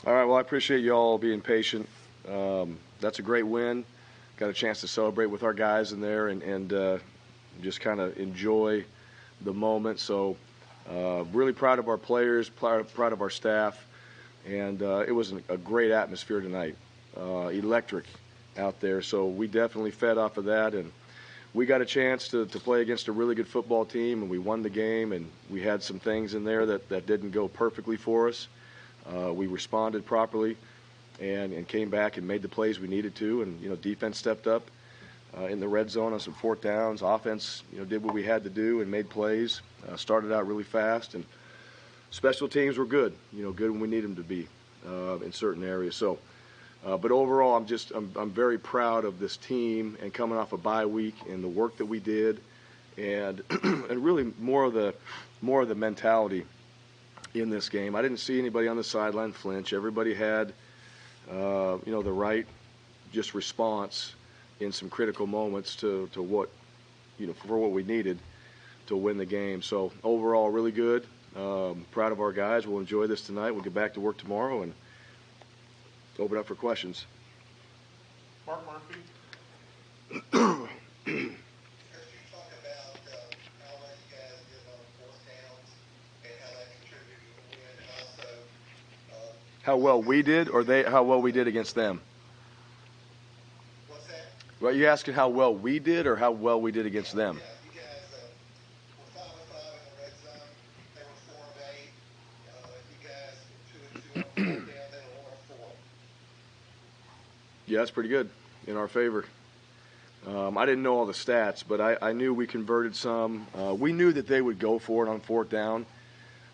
All right, well, I appreciate you all being patient. That's a great win. Got a chance to celebrate with our guys in there and just kind of enjoy the moment. So, really proud of our players, proud of our staff, and it was a great atmosphere tonight. Electric out there. So, we definitely fed off of that, and we got a chance to play against a really good football team, and we won the game, and we had some things in there that didn't go perfectly for us. We responded properly and came back and made the plays we needed to, and defense stepped up in the red zone on some fourth downs. Offense did what we had to do and made plays. Started out really fast, and special teams were good. Good when we need them to be in certain areas. So, but overall, I'm very proud of this team and coming off a bye week and the work that we did, and and really more of the mentality in this game. I didn't see anybody on the sideline flinch. Everybody had the right just response in some critical moments to what for what we needed to win the game. So overall, really good. Proud of our guys. We'll enjoy this tonight. We'll get back to work tomorrow and open up for questions. Mark Murphy. How well we did, or how well we did against them? What's that? Well, you asking how well we did, or how well we did against them? Yeah, you guys were 5 of 5 in the red zone. They were 4 of 8. You guys were 2 of 2 on fourth down. They were 1 of 4. Yeah, that's pretty good in our favor. I didn't know all the stats, but I knew we converted some. We knew that they would go for it on fourth down,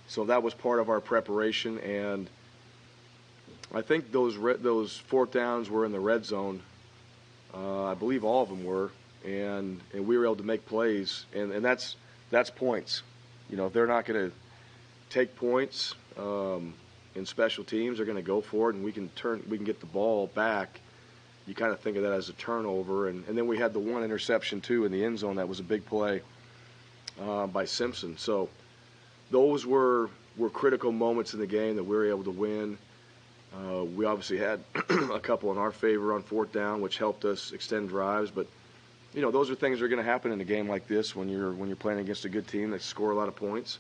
so that was part of our preparation. And I think those fourth downs were in the red zone. I believe all of them were, and we were able to make plays, and that's points. If they're not going to take points in special teams, they're going to go for it, and we can get the ball back. You kind of think of that as a turnover, and then we had the one interception too in the end zone. That was a big play by Simpson. So those were critical moments in the game that we were able to win. We obviously had a couple in our favor on fourth down, which helped us extend drives. But those are things that are going to happen in a game like this when you're playing against a good team that score a lot of points.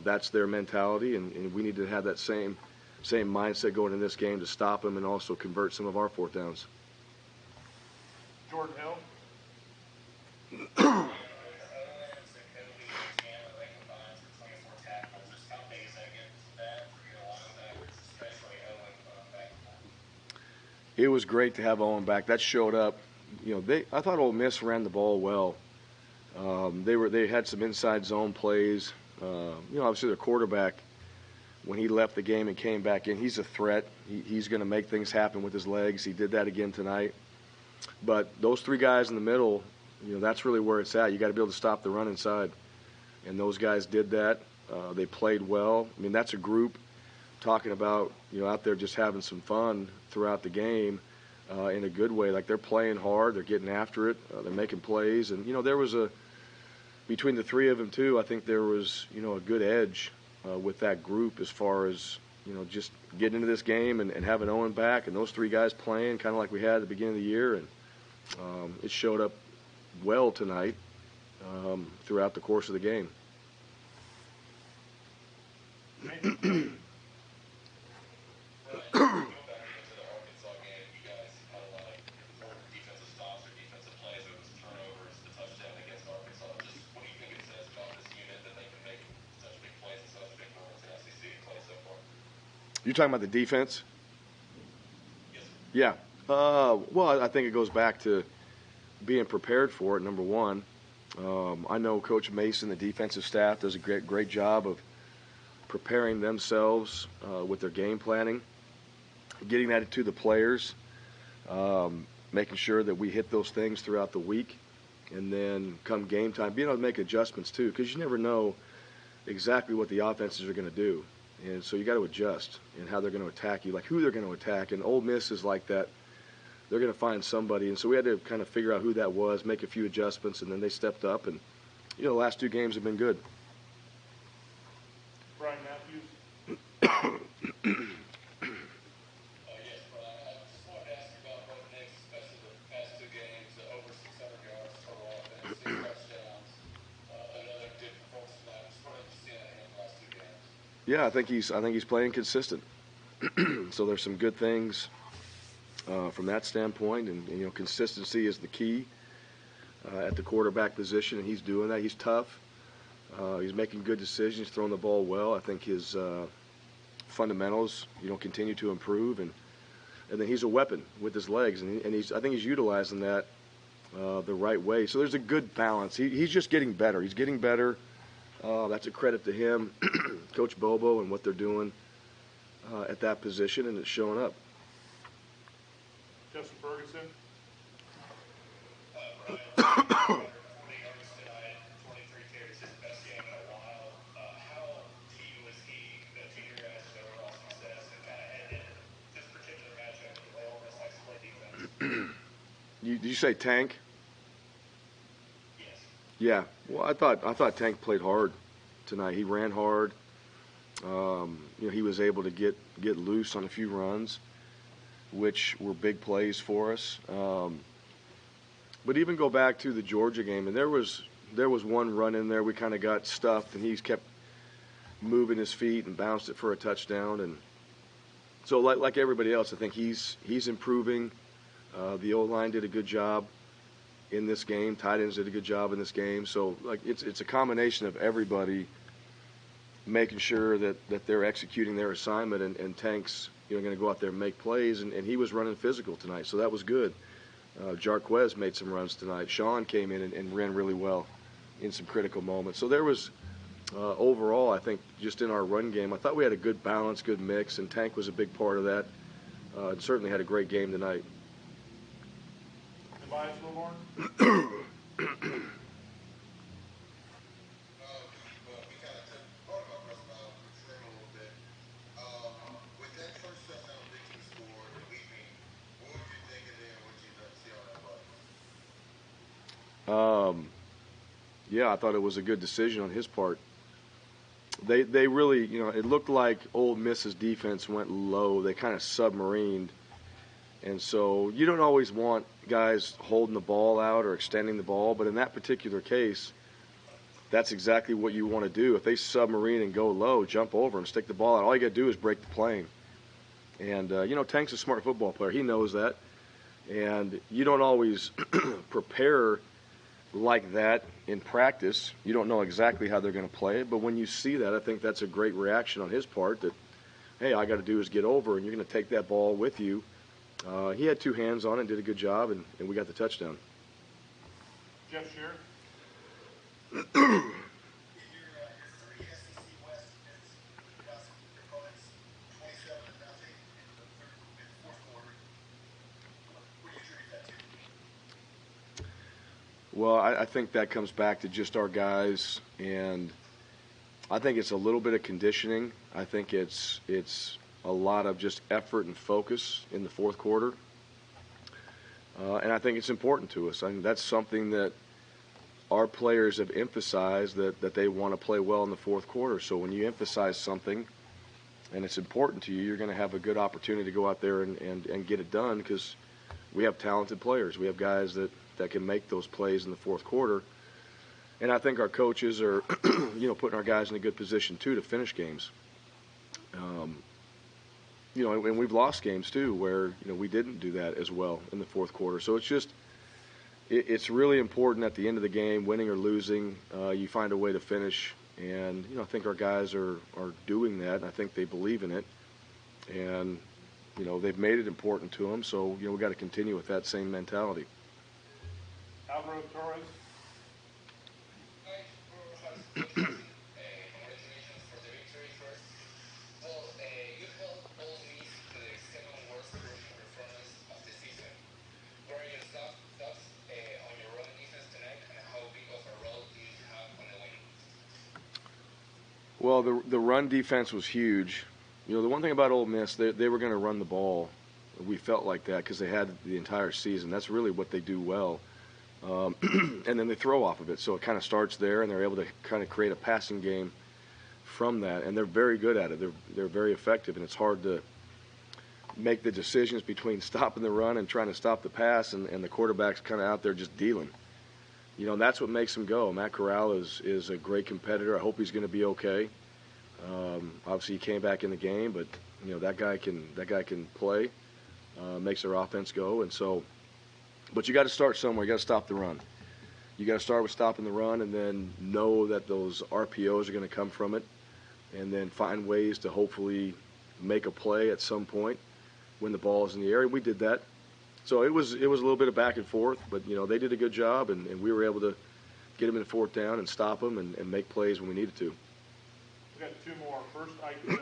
That's their mentality, and we need to have that same mindset going in this game to stop them and also convert some of our fourth downs. Jordan Hill. It was great to have Owen back. That showed up. I thought Ole Miss ran the ball well. They had some inside zone plays. Obviously their quarterback, when he left the game and came back in, he's a threat. He's going to make things happen with his legs. He did that again tonight. But those three guys in the middle, that's really where it's at. You got to be able to stop the run inside, and those guys did that. They played well. I mean, that's a group talking about out there just having some fun throughout the game in a good way. Like, they're playing hard, they're getting after it, they're making plays, and there was between the three of them too. I think there was a good edge with that group as far as just getting into this game and having Owen back and those three guys playing kind of like we had at the beginning of the year, and it showed up well tonight throughout the course of the game. You talking about the defense? Yeah. Well, I think it goes back to being prepared for it, number one. I know Coach Mason, the defensive staff, does a great job of preparing themselves with their game planning, getting that to the players, making sure that we hit those things throughout the week, and then come game time, being able to make adjustments too, because you never know exactly what the offenses are going to do. And so you got to adjust in how they're going to attack you, like who they're going to attack. And Ole Miss is like that. They're going to find somebody. And so we had to kind of figure out who that was, make a few adjustments, and then they stepped up. And, the last two games have been good. Bryan Matthews. Yeah, I think he's playing consistent. So there's some good things from that standpoint, and consistency is the key at the quarterback position, and he's doing that. He's tough. He's making good decisions, throwing the ball well. I think his fundamentals, continue to improve, and then he's a weapon with his legs, and I think he's utilizing that the right way. So there's a good balance. He's just getting better. He's getting better. That's a credit to him, Coach Bobo, and what they're doing at that position, and it's showing up. Justin Ferguson. Bryan, 40 yards tonight, 23 carries, his best game in a while. How key was he to your guys' overall success and kind of headed into this particular matchup with the Ole Miss likes to play defense? Did you say Tank? Yes. Yeah. Well, I thought Tank played hard tonight. He ran hard. He was able to get loose on a few runs, which were big plays for us. But even go back to the Georgia game, and there was one run in there we kind of got stuffed, and he's kept moving his feet and bounced it for a touchdown. And so, like everybody else, I think he's improving. The O-line did a good job in this game. Tight ends did a good job in this game. So, it's a combination of everybody making sure that they're executing their assignment, and Tank's going to go out there and make plays, and he was running physical tonight, so that was good. Jarquez made some runs tonight. Sean came in and ran really well in some critical moments. So there was, overall, I think, just in our run game, I thought we had a good balance, good mix, and Tank was a big part of that. And certainly had a great game tonight. Tobias Wilborn. We kind of took part of our press about Trevor a little bit. With that first touchdown Big Ten scored and leaving, what would you think of there? What did you see on that play? Yeah, I thought it was a good decision on his part. They really, it looked like Ole Miss's defense went low. They kind of submarined. And so you don't always want guys holding the ball out or extending the ball, but in that particular case, that's exactly what you want to do. If they submarine and go low, jump over and stick the ball out. All you got to do is break the plane. And, Tank's a smart football player. He knows that. And you don't always prepare like that in practice. You don't know exactly how they're going to play it. But when you see that, I think that's a great reaction on his part that, hey, all I got to do is get over, and you're going to take that ball with you. He had two hands on it and did a good job, and we got the touchdown. Jeff Shear. In your three SEC West wins, you lost your opponents 27-0 in the fourth quarter. What do you attribute that to? Well, I think that comes back to just our guys, and I think it's a little bit of conditioning. I think it's a lot of just effort and focus in the fourth quarter. And I think it's important to us. I mean, that's something that our players have emphasized, that they want to play well in the fourth quarter. So when you emphasize something and it's important to you, you're going to have a good opportunity to go out there and get it done, because we have talented players. We have guys that can make those plays in the fourth quarter. And I think our coaches are, putting our guys in a good position, too, to finish games. And we've lost games, too, where, we didn't do that as well in the fourth quarter. So it's really important at the end of the game, winning or losing, you find a way to finish. And, I think our guys are doing that, and I think they believe in it. And, they've made it important to them. So, we've got to continue with that same mentality. Alvaro Torres. Congratulations for the victory first. Well, you held Ole Miss to their second worst rushing performance of the season. What are your thoughts on your run defense tonight, and how big of a role do you have on the win? Well, the run defense was huge. The one thing about Ole Miss, they were going to run the ball. We felt like that because they had the entire season. That's really what they do well. And then they throw off of it. So it kind of starts there, and they're able to kind of create a passing game from that. And they're very good at it. They're very effective, and it's hard to make the decisions between stopping the run and trying to stop the pass, and the quarterback's kind of out there just dealing. And that's what makes them go. Matt Corral is a great competitor. I hope he's going to be okay. Obviously, he came back in the game, but that guy can play, makes our offense go, and so. But you got to start somewhere. You got to stop the run. You got to start with stopping the run, and then know that those RPOs are going to come from it, and then find ways to hopefully make a play at some point when the ball is in the air. And we did that. So it was a little bit of back and forth, but they did a good job, and we were able to get them in fourth down and stop them and make plays when we needed to. We got two more. First, Ike Jones.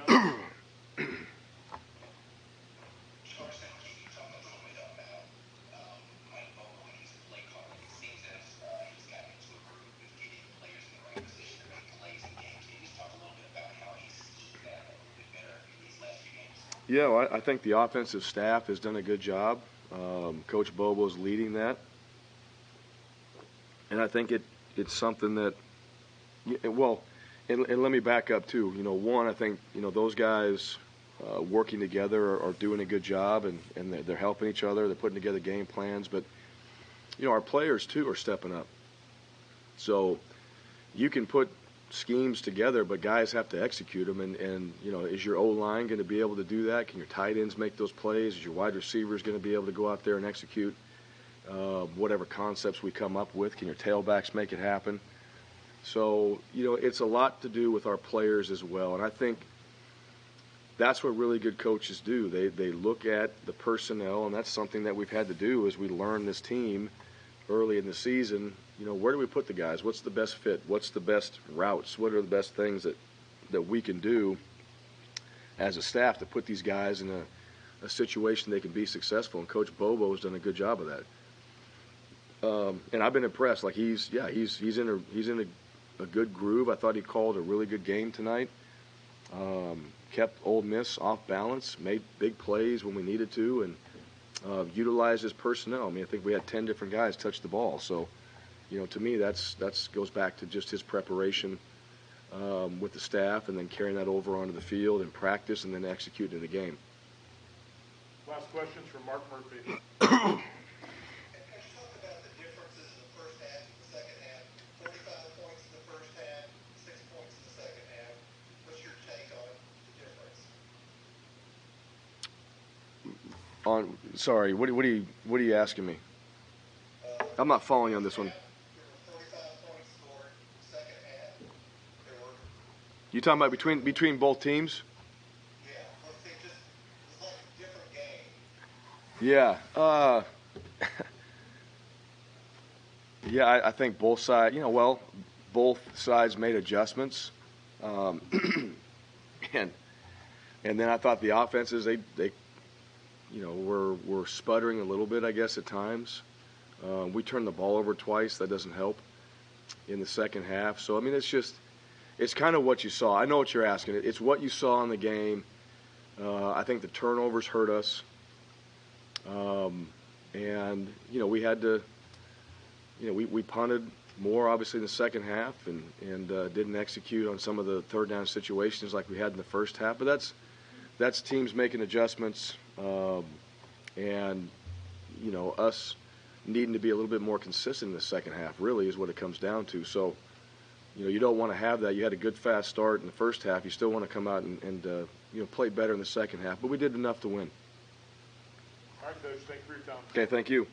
Harsin, can you talk a little bit about Mike Bobo and his play calling? It seems as he's gotten into a groove with getting players in the right position to make plays in games. Can you just talk a little bit about how he's schemed that a little bit better in these last few games? Yeah, well, I think the offensive staff has done a good job. Coach Bobo's leading that, and I think it's something that, well, and let me back up too. One, I think those guys working together are doing a good job, and they're helping each other. They're putting together game plans, but our players too are stepping up. So you can put schemes together, but guys have to execute them. And is your O-line going to be able to do that? Can your tight ends make those plays? Is your wide receivers going to be able to go out there and execute whatever concepts we come up with? Can your tailbacks make it happen? So, it's a lot to do with our players as well. And I think that's what really good coaches do. They look at the personnel, and that's something that we've had to do as we learn this team early in the season. Where do we put the guys? What's the best fit? What's the best routes? What are the best things that we can do as a staff to put these guys in a situation they can be successful? And Coach Bobo has done a good job of that. And I've been impressed. Like he's in a good groove. I thought he called a really good game tonight. Kept Ole Miss off balance, made big plays when we needed to, and utilized his personnel. I mean, I think we had 10 different guys touch the ball. So, to me, that's goes back to just his preparation with the staff, and then carrying that over onto the field and practice, and then executing the game. Last questions from Mark Murphy. Can you talk about the differences in the first half and the second half? 45 points in the first half, 6 points in the second half. What's your take on the difference? Sorry, what are you asking me? I'm not following you on this one. There were 45 points scored. Second half, there were, You talking about between both teams? yeah, let's say just, it was like a different game. Yeah. Yeah, I think both sides. Both sides made adjustments, and then I thought the offenses they were sputtering a little bit, I guess, at times. We turned the ball over twice. That doesn't help in the second half. So, I mean, it's kind of what you saw. I know what you're asking. It's what you saw in the game. I think the turnovers hurt us. And, we had to, we punted more, obviously, in the second half and didn't execute on some of the third down situations like we had in the first half. But that's teams making adjustments, and us needing to be a little bit more consistent in the second half really is what it comes down to. So you don't want to have that. You had a good fast start in the first half. You still want to come out and play better in the second half. But we did enough to win. All right, Coach. Thank you for your time. Okay, thank you.